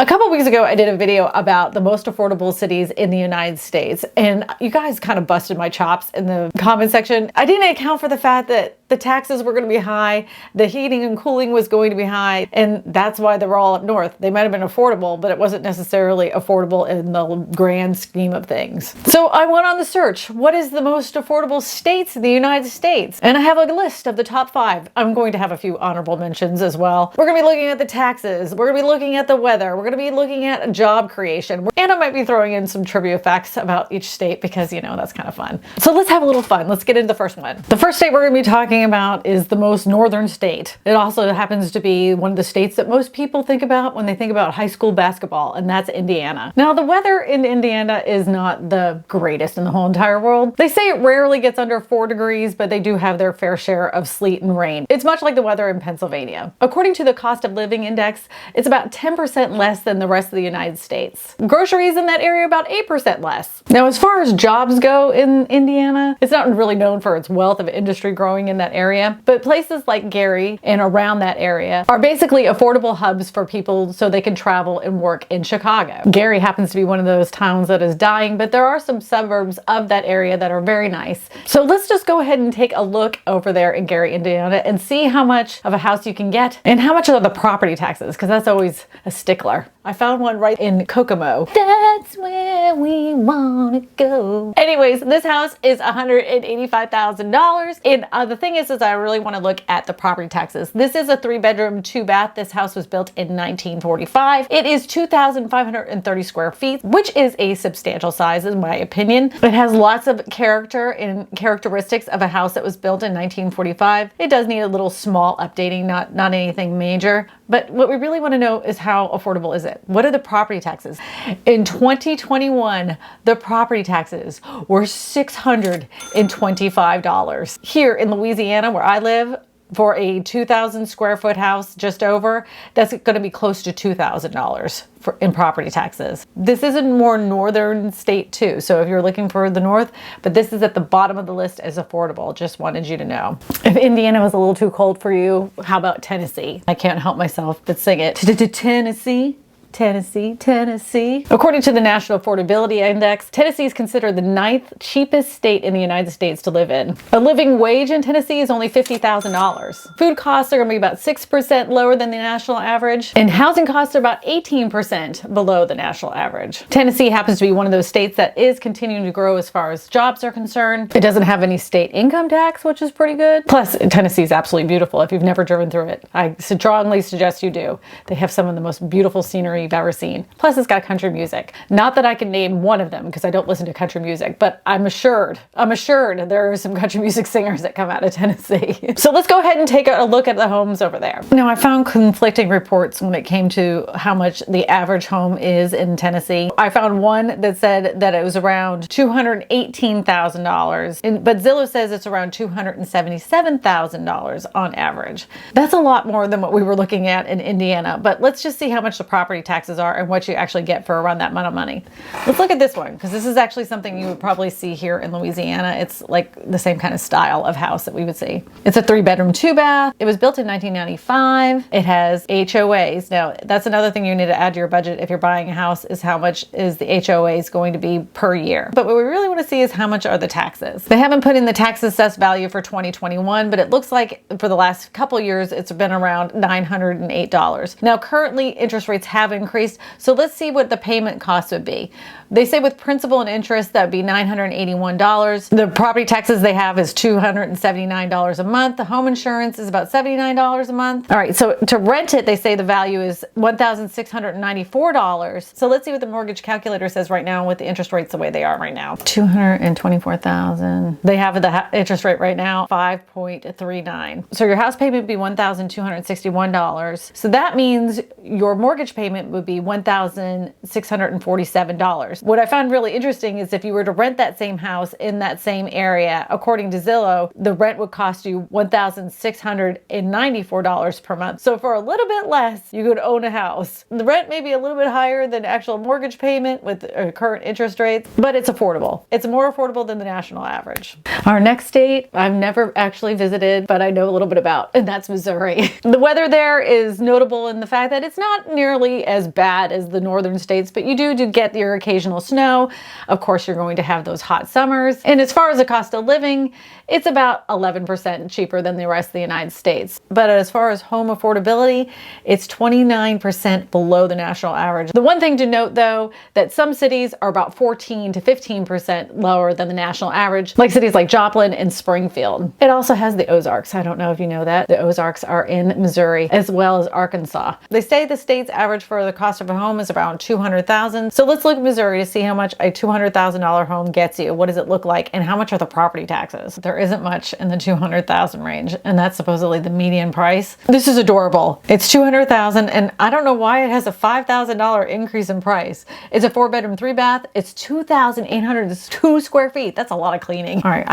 A couple weeks ago, I did a video about the most affordable cities in the United States, and you guys kind of busted my chops in the comment section. I didn't account for the fact that the taxes were going to be high, the heating and cooling was going to be high, and that's why they were all up north. They might have been affordable, but it wasn't necessarily affordable in the grand scheme of things. So I went on the search. What is the most affordable states in the United States? And I have a list of the top 5. I'm going to have a few honorable mentions as well. We're going to be looking at the taxes. We're going to be looking at the weather. We're going to be looking at job creation. And I might be throwing in some trivia facts about each state because, you know, that's kind of fun. So let's have a little fun. Let's get into the first one. The first state we're going to be talking about is the most northern state. It also happens to be one of the states that most people think about when they think about high school basketball, and that's Indiana. Now, the weather in Indiana is not the greatest in the whole entire world. They say it rarely gets under 4 degrees, but they do have their fair share of sleet and rain. It's much like the weather in Pennsylvania. According to the cost of living index, it's about 10% less than the rest of the United States. Groceries in that area about 8% less. Now, as far as jobs go in Indiana, it's not really known for its wealth of industry growing in that area, but places like Gary and around that area are basically affordable hubs for people so they can travel and work in Chicago. Gary happens to be one of those towns that is dying, but there are some suburbs of that area that are very nice. So let's just go ahead and take a look over there in Gary, Indiana, and see how much of a house you can get and how much are the property taxes, because that's always a stickler. I found one right in Kokomo. That's where we want to go. Anyways, this house is $185,000. And the thing is I really want to look at the property taxes. This is a 3-bedroom, 2-bath. This house was built in 1945. It is 2,530 square feet, which is a substantial size in my opinion. It has lots of character and characteristics of a house that was built in 1945. It does need a little small updating, not anything major. But what we really want to know is how affordable is it? What are the property taxes? In 2021, the property taxes were $625. Here in Louisiana, where I live, for a 2,000 square foot house, just over, that's going to be close to $2,000 in property taxes. This is a more northern state too, so if you're looking for the north, but this is at the bottom of the list as affordable. Just wanted you to know. If Indiana was a little too cold for you, how about Tennessee? I can't help myself but sing it. Tennessee. Tennessee, Tennessee. According to the National Affordability Index, Tennessee is considered the 9th cheapest state in the United States to live in. A living wage in Tennessee is only $50,000. Food costs are going to be about 6% lower than the national average, and housing costs are about 18% below the national average. Tennessee happens to be one of those states that is continuing to grow as far as jobs are concerned. It doesn't have any state income tax, which is pretty good. Plus, Tennessee is absolutely beautiful. If you've never driven through it, I strongly suggest you do. They have some of the most beautiful scenery you've ever seen. Plus, it's got country music. Not that I can name one of them because I don't listen to country music, but I'm assured there are some country music singers that come out of Tennessee. So let's go ahead and take a look at the homes over there. Now, I found conflicting reports when it came to how much the average home is in Tennessee. I found one that said that it was around $218,000, but Zillow says it's around $277,000 on average. That's a lot more than what we were looking at in Indiana, but let's just see how much the property taxes are and what you actually get for around that amount of money. Let's look at this one, because this is actually something you would probably see here in Louisiana. It's like the same kind of style of house that we would see. It's a 3-bedroom, 2-bath. It was built in 1995. It has HOAs. Now, that's another thing you need to add to your budget if you're buying a house, is how much is the HOAs going to be per year. But what we really want to see is how much are the taxes. They haven't put in the tax assessed value for 2021, but it looks like for the last couple years, it's been around $908. Now, currently interest rates have increased, so let's see what the payment cost would be. They say with principal and interest, that would be $981. The property taxes they have is $279 a month. The home insurance is about $79 a month. All right, so to rent it, they say the value is $1,694. So let's see what the mortgage calculator says right now with the interest rates the way they are right now. $224,000. They have the interest rate right now, 5.39. So your house payment would be $1,261. So that means your mortgage payment would be $1,647. What I found really interesting is if you were to rent that same house in that same area, according to Zillow, the rent would cost you $1,694 per month. So for a little bit less, you could own a house. The rent may be a little bit higher than actual mortgage payment with current interest rates, but it's affordable. It's more affordable than the national average. Our next state, I've never actually visited, but I know a little bit about, and that's Missouri. The weather there is notable in the fact that it's not nearly as bad as the northern states, but you do get your occasional snow. Of course, you're going to have those hot summers. And as far as the cost of living, it's about 11% cheaper than the rest of the United States. But as far as home affordability, it's 29% below the national average. The one thing to note, though, that some cities are about 14 to 15% lower than the national average, like cities like Joplin and Springfield. It also has the Ozarks. I don't know if you know that. The Ozarks are in Missouri as well as Arkansas. They say the state's average for the cost of a home is around $200,000. So let's look at Missouri to see how much a $200,000 home gets you. What does it look like? And how much are the property taxes? There isn't much in the $200,000 range, and that's supposedly the median price. This is adorable. It's $200,000, and I don't know why it has a $5,000 increase in price. It's a 4-bedroom, 3-bath. It's 2,802 square feet. That's a lot of cleaning. All right,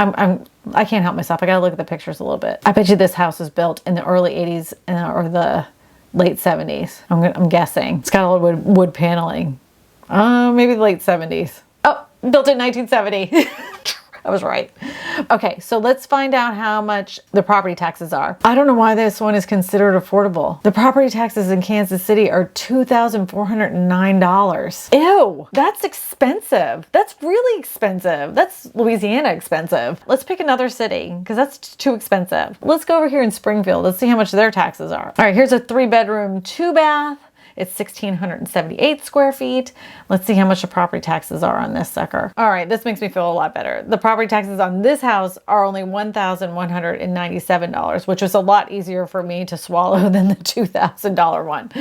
I can't help myself. I gotta look at the pictures a little bit. I bet you this house was built in the early 80s or the late 70s. I'm guessing. It's got a little wood paneling. Maybe the late 70s. Oh, built in 1970. I was right. Okay, so let's find out how much the property taxes are. I don't know why this one is considered affordable. The property taxes in Kansas City are $2,409. Ew, that's expensive. That's really expensive. That's Louisiana expensive. Let's pick another city because that's too expensive. Let's go over here in Springfield. Let's see how much their taxes are. All right, here's a 3-bedroom, 2-bath. It's 1,678 square feet. Let's see how much the property taxes are on this sucker. All right, this makes me feel a lot better. The property taxes on this house are only $1,197, which was a lot easier for me to swallow than the $2,000 one.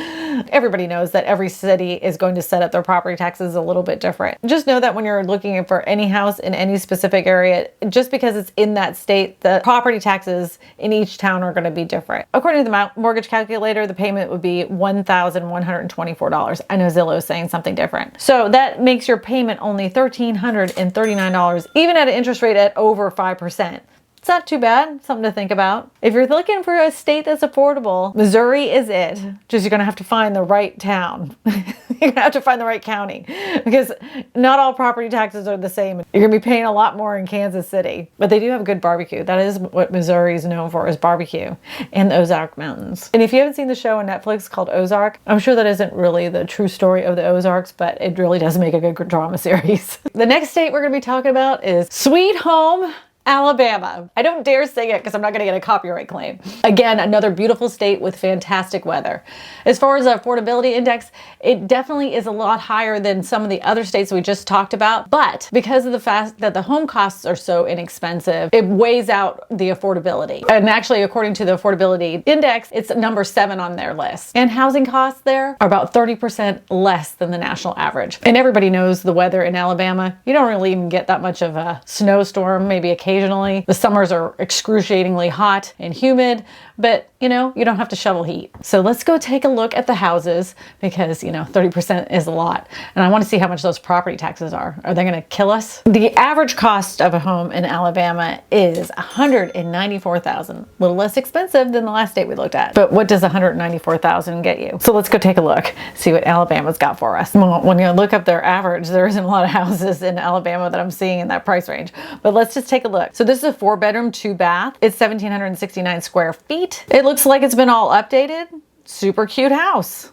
Everybody knows that every city is going to set up their property taxes a little bit different. Just know that when you're looking for any house in any specific area, just because it's in that state, the property taxes in each town are going to be different. According to the mortgage calculator, the payment would be $1,124. I know Zillow is saying something different. So that makes your payment only $1,339, even at an interest rate at over 5%. It's not too bad, something to think about. If you're looking for a state that's affordable, Missouri is it. Just you're gonna have to find the right town. You're gonna have to find the right county because not all property taxes are the same. You're gonna be paying a lot more in Kansas City, but they do have good barbecue. That is what Missouri is known for, is barbecue and the Ozark Mountains. And if you haven't seen the show on Netflix called Ozark, I'm sure that isn't really the true story of the Ozarks, but it really does make a good drama series. The next state we're gonna be talking about is Sweet Home Alabama. I don't dare sing it because I'm not going to get a copyright claim. Again, another beautiful state with fantastic weather. As far as the affordability index, it definitely is a lot higher than some of the other states we just talked about, but because of the fact that the home costs are so inexpensive, it weighs out the affordability. And actually, according to the affordability index, it's number 7 on their list. And housing costs there are about 30% less than the national average. And everybody knows the weather in Alabama. You don't really even get that much of a snowstorm, maybe occasionally. The summers are excruciatingly hot and humid, but you know, you don't have to shovel heat. So let's go take a look at the houses because, you know, 30% is a lot. And I want to see how much those property taxes are. Are they going to kill us? The average cost of a home in Alabama is $194,000. A little less expensive than the last state we looked at. But what does $194,000 get you? So let's go take a look, see what Alabama's got for us. Well, when you look up their average, there isn't a lot of houses in Alabama that I'm seeing in that price range. But let's just take a look. So this is a 4-bedroom, 2-bath. It's 1,769 square feet. It looks like it's been all updated. Super cute house.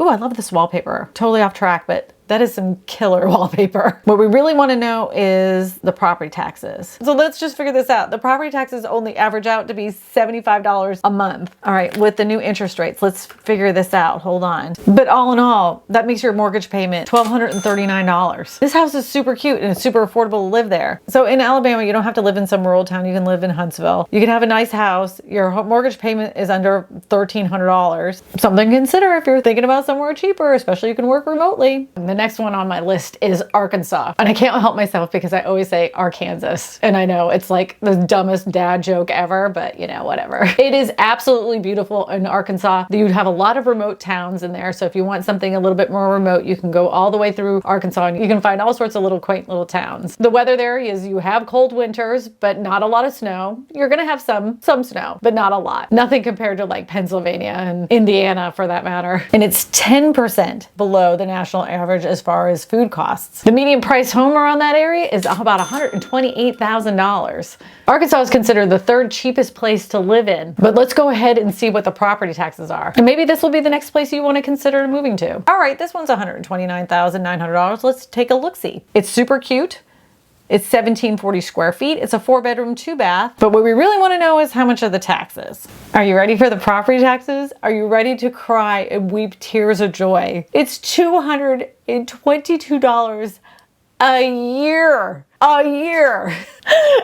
Ooh, I love this wallpaper. Totally off track, but that is some killer wallpaper. What we really want to know is the property taxes. So let's just figure this out. The property taxes only average out to be $75 a month. All right, with the new interest rates, let's figure this out. Hold on. But all in all, that makes your mortgage payment $1,239. This house is super cute and it's super affordable to live there. So in Alabama, you don't have to live in some rural town. You can live in Huntsville. You can have a nice house. Your mortgage payment is under $1,300. Something to consider if you're thinking about somewhere cheaper, especially you can work remotely. The next one on my list is Arkansas. And I can't help myself because I always say Arkansas. And I know it's like the dumbest dad joke ever, but you know, whatever. It is absolutely beautiful in Arkansas. You'd have a lot of remote towns in there. So if you want something a little bit more remote, you can go all the way through Arkansas and you can find all sorts of little quaint little towns. The weather there is you have cold winters, but not a lot of snow. You're going to have some snow, but not a lot. Nothing compared to like Pennsylvania and Indiana for that matter. And it's 10% below the national average as far as food costs. The median price home around that area is about $128,000. Arkansas is considered the third cheapest place to live in, but let's go ahead and see what the property taxes are. And maybe this will be the next place you want to consider moving to. All right, this one's $129,900. Let's take a look-see. It's super cute. It's 1,740 square feet. It's a 4-bedroom, 2-bath. But what we really want to know is how much are the taxes. Are you ready for the property taxes? Are you ready to cry and weep tears of joy? It's $222 a year. A year.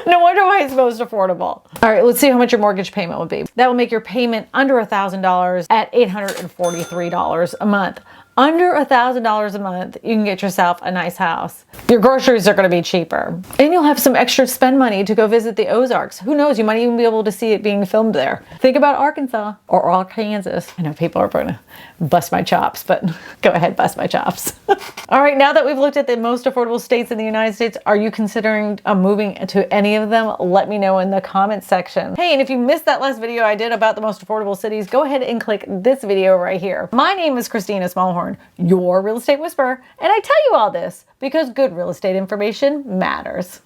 No wonder why it's most affordable. All right, let's see how much your mortgage payment would be. That will make your payment under $1,000 at $843 a month. Under $1,000 a month, you can get yourself a nice house. Your groceries are going to be cheaper. And you'll have some extra spend money to go visit the Ozarks. Who knows, you might even be able to see it being filmed there. Think about Arkansas or Arkansas. I know people are going to bust my chops, but go ahead, bust my chops. All right, now that we've looked at the most affordable states in the United States, are you considering moving to any of them? Let me know in the comments section. Hey, and if you missed that last video I did about the most affordable cities, go ahead and click this video right here. My name is Kristina Smallhorn, your real estate whisperer, and I tell you all this because good real estate information matters.